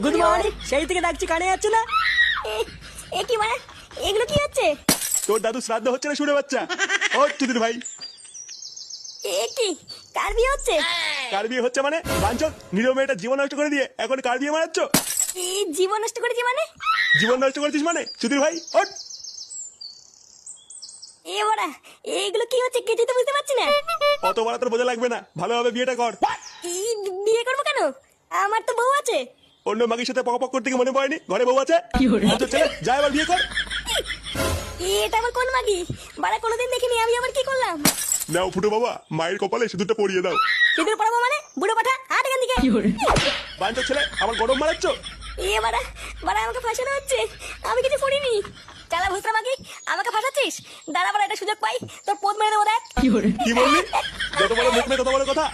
Good morning, সেই থেকে ডাকছি কানে যাচ্ছে না। এ কি মানে এগুলো কি হচ্ছে? তোর দাদু শ্রাদ্ধ হচ্ছে না শুনে বাচ্চা। ও চুদির ভাই, এ কি কার বিয়ে হচ্ছে? কার বিয়ে হচ্ছে মানে? বাঞ্চল, নিরীহ মেয়েটা জীবন নষ্ট করে দিয়ে এখন কার বিয়ে মারাচ্ছ? এই জীবন নষ্ট করেছি মানে? জীবন নষ্ট করেছিস মানে? চুদির ভাই ওঠ। এ বড়া, এইগুলো কি হচ্ছে কিছুই তো বুঝতে পারছি না। অত বড় তোর বোঝা লাগবে না, ভালোভাবে বিয়েটা কর। এই বিয়ে করবো কেন? আমার তো বউ আছে। অন্য মাগির সাথে পক পক করতে কি মনে পড়েনি? ঘরে বউ আছে। আচ্ছা ছেলে, যা এবার বিয়ে কর। এটা আমার কোন মাগি? বাড়া কোনোদিন দেখিনি, আমি আবার কি করলাম? নাও ফুটো বাবা, মায়ের কপালে সিঁদুরটা পরিয়ে দাও। সিঁদুর পরাবো মানে? বুড়ো পাঠা, হাট এখান থেকে। বাঞ্চল ছেলে, আমার গরম মারাচ্ছ? এ বাড়া, বাড়া আমাকে ফাঁসানো হচ্ছে। আমি কিছু করিনি। চালা ভুসরা মাগি, আমাকে ফাঁসাচ্ছিস? দাঁড়া বাড়া, একটা সুযোগ পাই তোর পোদ মেরে দেবো দেখ। কি বললি? যত বড় মুখ নেই তত বড় কথা।